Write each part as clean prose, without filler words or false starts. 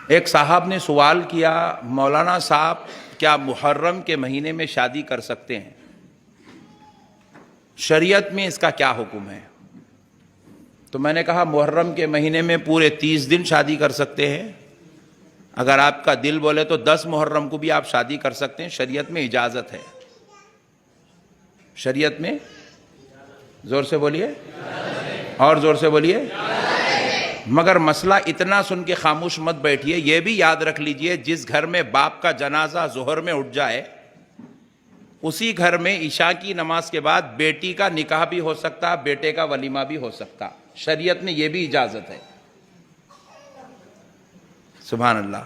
ایک صاحب نے سوال کیا، مولانا صاحب کیا محرم کے مہینے میں شادی کر سکتے ہیں؟ شریعت میں اس کا کیا حکم ہے؟ تو میں نے کہا محرم کے مہینے میں پورے 30 دن شادی کر سکتے ہیں، اگر آپ کا دل بولے تو 10 محرم کو بھی آپ شادی کر سکتے ہیں، شریعت میں اجازت ہے۔ شریعت میں زور سے بولیے اور زور سے بولیے۔ مگر مسئلہ اتنا سن کے خاموش مت بیٹھیے، یہ بھی یاد رکھ لیجئے، جس گھر میں باپ کا جنازہ ظہر میں اٹھ جائے، اسی گھر میں عشاء کی نماز کے بعد بیٹی کا نکاح بھی ہو سکتا، بیٹے کا ولیمہ بھی ہو سکتا، شریعت میں یہ بھی اجازت ہے۔ سبحان اللہ۔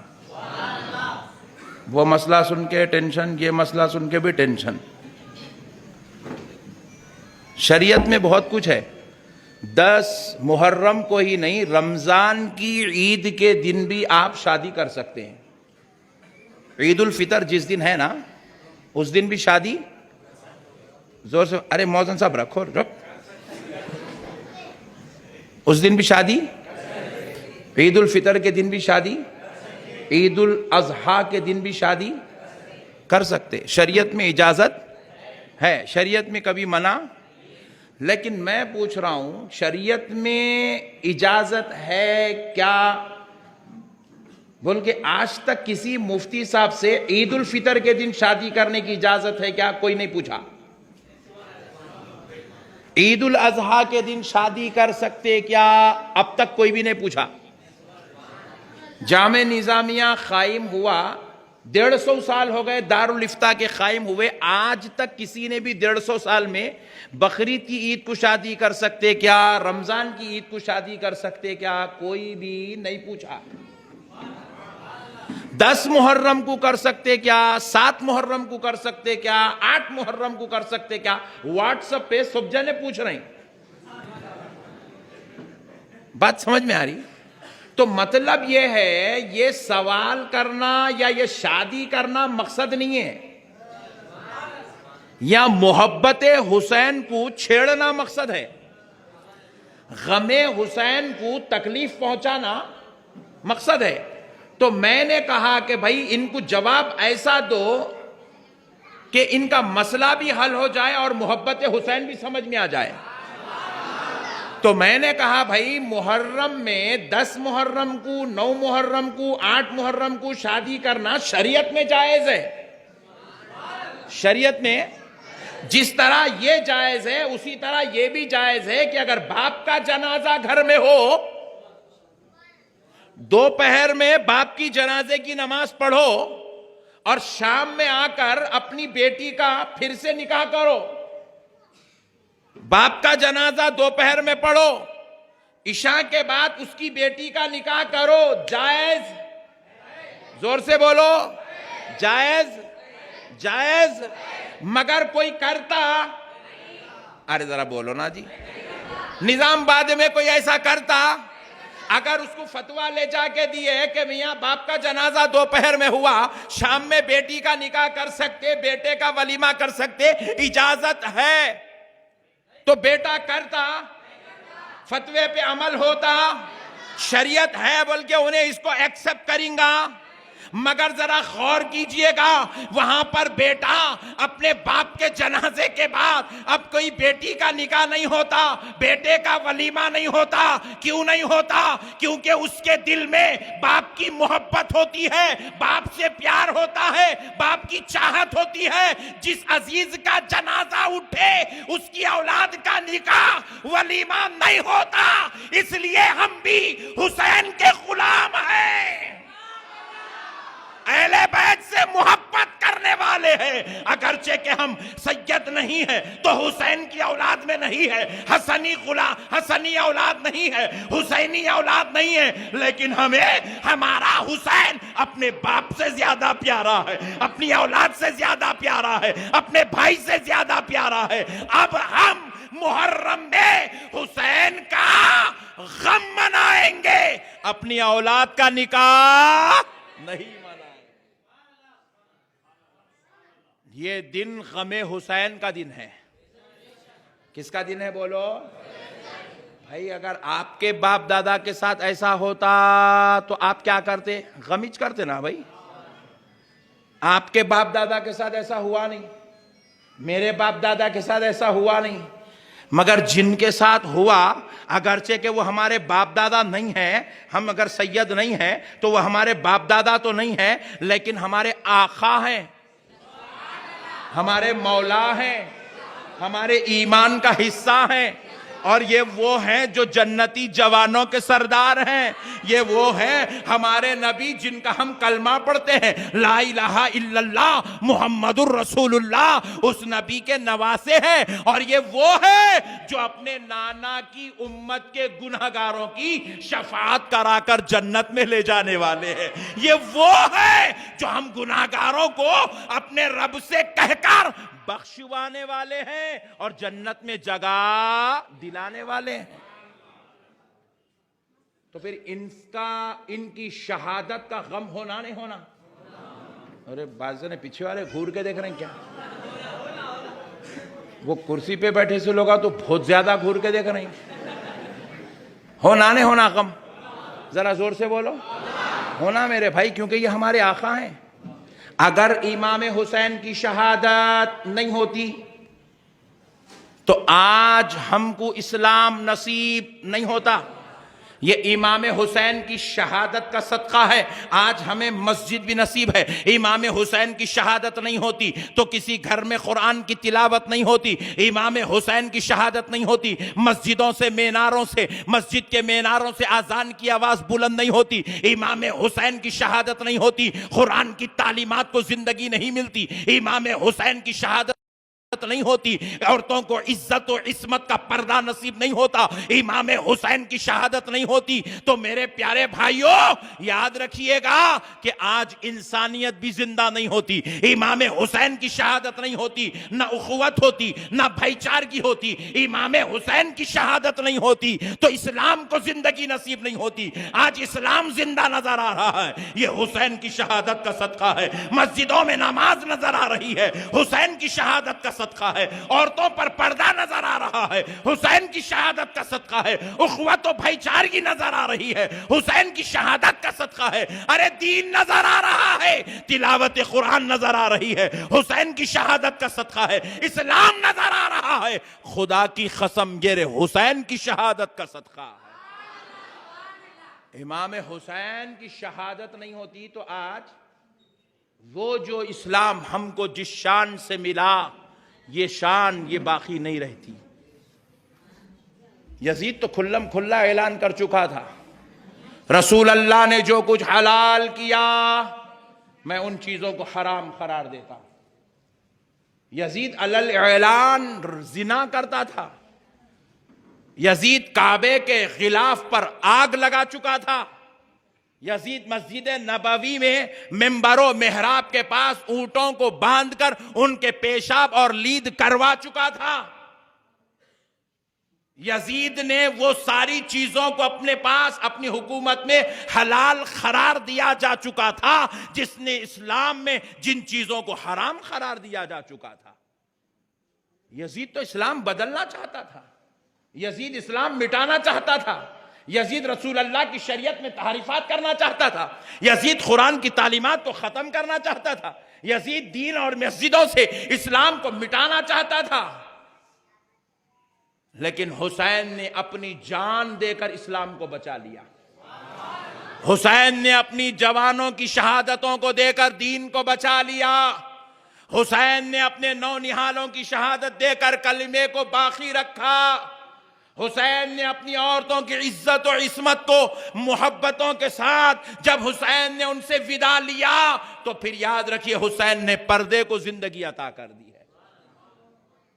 وہ مسئلہ سن کے ٹینشن، یہ مسئلہ سن کے بھی ٹینشن۔ شریعت میں بہت کچھ ہے۔ 10 محرم کو ہی نہیں، رمضان کی عید کے دن بھی آپ شادی کر سکتے ہیں۔ عید الفطر جس دن ہے نا، اس دن بھی شادی، زور سے، ارے موزن صاحب رکھو، اس دن بھی شادی، عید الفطر کے دن بھی شادی، عید الاضحیٰ کے دن بھی شادی کر سکتے۔ شریعت میں اجازت ہے، شریعت میں کبھی منع۔ لیکن میں پوچھ رہا ہوں، شریعت میں اجازت ہے کیا بول کے آج تک کسی مفتی صاحب سے عید الفطر کے دن شادی کرنے کی اجازت ہے کیا؟ کوئی نہیں پوچھا۔ عید الاضحیٰ کے دن شادی کر سکتے کیا؟ اب تک کوئی بھی نہیں پوچھا۔ جامع نظامیہ قائم ہوا 150 سال ہو گئے، دارالافتاء کے قائم ہوئے، آج تک کسی نے بھی 150 سال میں بقرعید کی عید کو شادی کر سکتے کیا، رمضان کی عید کو شادی کر سکتے کیا؟ کوئی بھی نہیں پوچھا۔ 10 محرم کو کر سکتے کیا، 7 محرم کو کر سکتے کیا، 8 محرم کو کر سکتے کیا؟ واٹس ایپ پہ سب جنے پوچھ رہے ہیں۔ بات سمجھ میں آ رہی؟ تو مطلب یہ ہے، یہ سوال کرنا یا یہ شادی کرنا مقصد نہیں ہے، یا محبت حسین کو چھیڑنا مقصد ہے، غم حسین کو تکلیف پہنچانا مقصد ہے۔ تو میں نے کہا کہ بھائی ان کو جواب ایسا دو کہ ان کا مسئلہ بھی حل ہو جائے اور محبت حسین بھی سمجھ میں آ جائے۔ تو میں نے کہا بھائی محرم میں 10 محرم کو، 9 محرم کو، 8 محرم کو شادی کرنا شریعت میں جائز ہے۔ شریعت میں جس طرح یہ جائز ہے، اسی طرح یہ بھی جائز ہے کہ اگر باپ کا جنازہ گھر میں ہو، دوپہر میں باپ کی جنازے کی نماز پڑھو اور شام میں آ کر اپنی بیٹی کا پھر سے نکاح کرو۔ باپ کا جنازہ دوپہر میں پڑھو، عشاء کے بعد اس کی بیٹی کا نکاح کرو، جائز؟ زور سے بولو، جائز؟ جائز؟ مگر کوئی کرتا، ارے ذرا بولو نا جی، نظام آباد میں کوئی ایسا کرتا، اگر اس کو فتویٰ لے جا کے دیے کہ میاں باپ کا جنازہ دوپہر میں ہوا، شام میں بیٹی کا نکاح کر سکتے، بیٹے کا ولیمہ کر سکتے، اجازت ہے، تو بیٹا کرتا، فتوے پہ عمل ہوتا، شریعت ہے بلکہ انہیں اس کو ایکسپٹ کریں گا۔ مگر ذرا غور کیجئے گا، وہاں پر بیٹا اپنے باپ کے جنازے کے بعد اب کوئی بیٹی کا نکاح نہیں ہوتا، بیٹے کا ولیمہ نہیں ہوتا۔ کیوں نہیں ہوتا؟ کیونکہ اس کے دل میں باپ کی محبت ہوتی ہے، باپ سے پیار ہوتا ہے، باپ کی چاہت ہوتی ہے۔ جس عزیز کا جنازہ اٹھے اس کی اولاد کا نکاح ولیمہ نہیں ہوتا۔ اس لیے ہم بھی حسین کے غلام ہیں، اہل بیت سے محبت کرنے والے ہیں، اگرچہ کہ ہم سید نہیں ہیں تو حسین کی اولاد میں نہیں ہے، حسنی اولاد نہیں ہے، حسینی اولاد نہیں ہے، لیکن ہمیں ہمارا حسین اپنے باپ سے زیادہ پیارا ہے، اپنی اولاد سے زیادہ پیارا ہے، اپنے بھائی سے زیادہ پیارا ہے۔ اب ہم محرم میں حسین کا غم منائیں گے، اپنی اولاد کا نکاح نہیں۔ یہ دن غم حسین کا دن ہے۔ کس کا دن ہے بولو؟ بھائی اگر آپ کے باپ دادا کے ساتھ ایسا ہوتا تو آپ کیا کرتے؟ غمج کرتے نا بھائی. آپ کے باپ دادا کے ساتھ ایسا ہوا نہیں, میرے باپ دادا کے ساتھ ایسا ہوا نہیں, مگر جن کے ساتھ ہوا, اگرچہ کہ وہ ہمارے باپ دادا نہیں ہیں, ہم اگر سید نہیں ہیں تو وہ ہمارے باپ دادا تو نہیں ہیں, لیکن ہمارے آقا ہیں, ہمارے مولا ہیں, ہمارے ایمان کا حصہ ہیں, اور یہ وہ ہیں جو جنتی جوانوں کے سردار ہیں. یہ وہ ہیں ہمارے نبی جن کا ہم کلمہ پڑھتے ہیں, لا الہ الا اللہ محمد الرسول اللہ, اس نبی کے نواسے ہیں. اور یہ وہ ہیں جو اپنے نانا کی امت کے گنہگاروں کی شفاعت کرا کر جنت میں لے جانے والے ہیں. یہ وہ ہیں جو ہم گنہگاروں کو اپنے رب سے کہہ کر بخشوانے والے ہیں اور جنت میں جگہ دلانے والے ہیں. تو پھر ان کی شہادت کا غم ہونا نہیں ہونا؟ ارے بازو نے پیچھے والے گھور کے دیکھ رہے ہیں کیا؟ وہ کرسی پہ بیٹھے سے لوگا تو بہت زیادہ گھور کے دیکھ رہے ہیں. ہونا نہیں ہونا غم؟ ذرا زور سے بولو. ہونا میرے بھائی, کیونکہ یہ ہمارے آقا ہیں. اگر امام حسین کی شہادت نہیں ہوتی تو آج ہم کو اسلام نصیب نہیں ہوتا. یہ امام حسین کی شہادت کا صدقہ ہے آج ہمیں مسجد بھی نصیب ہے. امام حسین کی شہادت نہیں ہوتی تو کسی گھر میں قرآن کی تلاوت نہیں ہوتی. امام حسین کی شہادت نہیں ہوتی, مسجدوں سے میناروں سے, مسجد کے میناروں سے اذان کی آواز بلند نہیں ہوتی. امام حسین کی شہادت نہیں ہوتی, قرآن کی تعلیمات کو زندگی نہیں ملتی. امام حسین کی شہادت نہیں ہوتی, عورتوں کو عزت و عصمت کا پردہ نصیب نہیں ہوتا. امام حسین کی شہادت نہیں ہوتی تو میرے پیارے بھائیوں یاد رکھیے گا کہ آج انسانیت بھی زندہ نہیں ہوتی. امام حسین کی شہادت نہیں ہوتی, نہ اخوت ہوتی, نہ بھائی چارگی ہوتی. امام حسین کی شہادت نہیں ہوتی تو اسلام کو زندگی نصیب نہیں ہوتی. آج اسلام زندہ نظر آ رہا ہے, یہ حسین کی شہادت کا صدقہ ہے. مسجدوں میں نماز نظر آ رہی ہے, حسین کی شہادت کا صدقہ ہے. عورتوں پر پردہ نظر آ رہا ہے, حسین کی شہادت کا صدقہ ہے. اخوت و بھائی چارگی نظر آ رہی ہے, حسین کی شہادت کا صدقہ ہے. ارے دین نظر آ رہا ہے, تلاوت قرآن نظر آ رہی ہے, حسین کی شہادت کا صدقہ ہے. اسلام نظر آ رہا ہے, خدا کی قسم یہ حسین کی شہادت کا صدقہ ہے. امام حسین کی شہادت نہیں ہوتی تو آج وہ جو اسلام ہم کو جس شان سے ملا یہ شان یہ باقی نہیں رہتی. یزید تو کھلم کھلا اعلان کر چکا تھا, رسول اللہ نے جو کچھ حلال کیا میں ان چیزوں کو حرام قرار دیتا ہوں. یزید علل اعلان زنا کرتا تھا. یزید کعبے کے غلاف پر آگ لگا چکا تھا. یزید مسجد نبوی میں منبر و محراب کے پاس اونٹوں کو باندھ کر ان کے پیشاب اور لید کروا چکا تھا. یزید نے وہ ساری چیزوں کو اپنے پاس اپنی حکومت میں حلال قرار دیا جا چکا تھا جس نے اسلام میں جن چیزوں کو حرام قرار دیا جا چکا تھا. یزید تو اسلام بدلنا چاہتا تھا, یزید اسلام مٹانا چاہتا تھا, یزید رسول اللہ کی شریعت میں تحریفات کرنا چاہتا تھا, یزید قرآن کی تعلیمات کو ختم کرنا چاہتا تھا, یزید دین اور مسجدوں سے اسلام کو مٹانا چاہتا تھا. لیکن حسین نے اپنی جان دے کر اسلام کو بچا لیا. حسین نے اپنی جوانوں کی شہادتوں کو دے کر دین کو بچا لیا. حسین نے اپنے نونہالوں کی شہادت دے کر کلمے کو باقی رکھا. حسین نے اپنی عورتوں کی عزت و عصمت کو محبتوں کے ساتھ جب حسین نے ان سے ودا لیا تو پھر یاد رکھیے حسین نے پردے کو زندگی عطا کر دی ہے.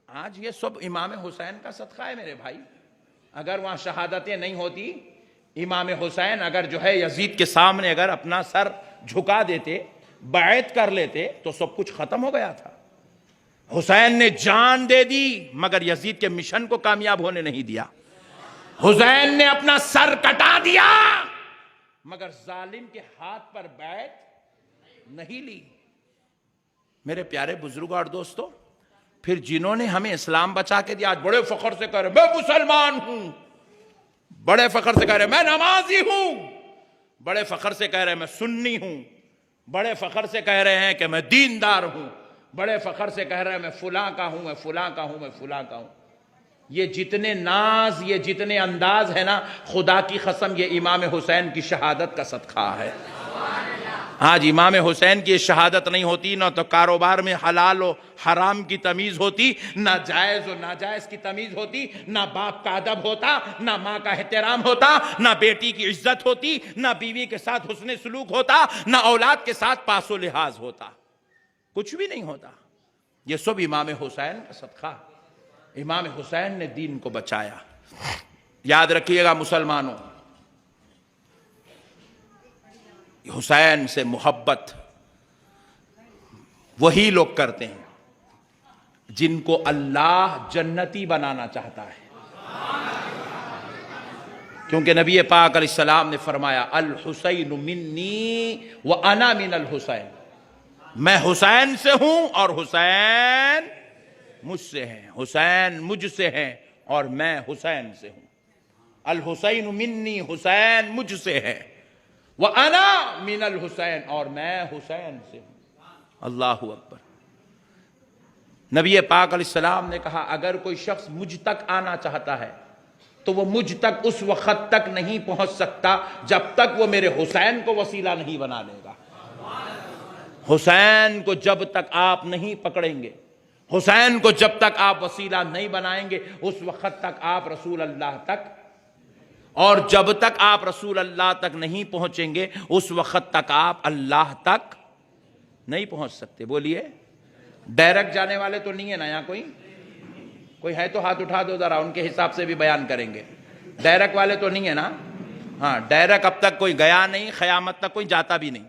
آج یہ سب امام حسین کا صدقہ ہے میرے بھائی. اگر وہاں شہادتیں نہیں ہوتی, امام حسین اگر جو ہے یزید کے سامنے اگر اپنا سر جھکا دیتے, بیعت کر لیتے تو سب کچھ ختم ہو گیا تھا. حسین نے جان دے دی مگر یزید کے مشن کو کامیاب ہونے نہیں دیا. حسین نے اپنا سر کٹا دیا مگر ظالم کے ہاتھ پر بیعت نہیں لی. میرے پیارے بزرگوں اور دوستو, پھر جنہوں نے ہمیں اسلام بچا کے دیا آج بڑے فخر سے کہہ رہے میں مسلمان ہوں. بڑے فخر سے کہہ رہے میں نمازی ہوں، بڑے فخر سے کہہ رہے ہیں میں سنی ہوں، بڑے فخر سے کہہ رہے ہیں کہ میں دیندار ہوں، بڑے فخر سے کہہ رہے ہیں میں فلاں کا ہوں، میں فلاں کا ہوں، میں فلاں کا ہوں۔ یہ جتنے ناز، یہ جتنے انداز ہے نا، خدا کی قسم یہ امام حسین کی شہادت کا صدقہ ہے۔ آج امام حسین کی شہادت نہیں ہوتی نہ تو کاروبار میں حلال و حرام کی تمیز ہوتی، نہ جائز و ناجائز کی تمیز ہوتی، نہ باپ کا ادب ہوتا، نہ ماں کا احترام ہوتا، نہ بیٹی کی عزت ہوتی، نہ بیوی کے ساتھ حسن سلوک ہوتا، نہ اولاد کے ساتھ پاس و لحاظ ہوتا، کچھ بھی نہیں ہوتا۔ یہ سب امام حسین کا صدقہ۔ امام حسین نے دین کو بچایا۔ یاد رکھیے گا مسلمانوں، حسین سے محبت وہی لوگ کرتے ہیں جن کو اللہ جنتی بنانا چاہتا ہے، کیونکہ نبی پاک علیہ السلام نے فرمایا الحسین منی وانا من الحسین، میں حسین سے ہوں اور حسین مجھ سے ہیں، حسین مجھ سے ہیں اور میں حسین سے ہوں۔ الحسین منی، حسین مجھ سے ہے، وَأَنَا مِنَ الْحُسَيْن، اور میں حسین سے ہوں۔ اللہ اکبر۔ نبی پاک علیہ السلام نے کہا اگر کوئی شخص مجھ تک آنا چاہتا ہے تو وہ مجھ تک اس وقت تک نہیں پہنچ سکتا جب تک وہ میرے حسین کو وسیلہ نہیں بنا لے گا۔ حسین کو جب تک آپ نہیں پکڑیں گے، حسین کو جب تک آپ وسیلہ نہیں بنائیں گے، اس وقت تک آپ رسول اللہ تک، اور جب تک آپ رسول اللہ تک نہیں پہنچیں گے اس وقت تک آپ اللہ تک نہیں پہنچ سکتے۔ بولیے، ڈائریکٹ جانے والے تو نہیں ہے نا یہاں؟ کوئی ہے تو ہاتھ اٹھا دو ذرا، ان کے حساب سے بھی بیان کریں گے۔ ڈائریکٹ والے تو نہیں ہے نا؟ ہاں، ڈائریکٹ اب تک کوئی گیا نہیں، قیامت تک کوئی جاتا بھی نہیں۔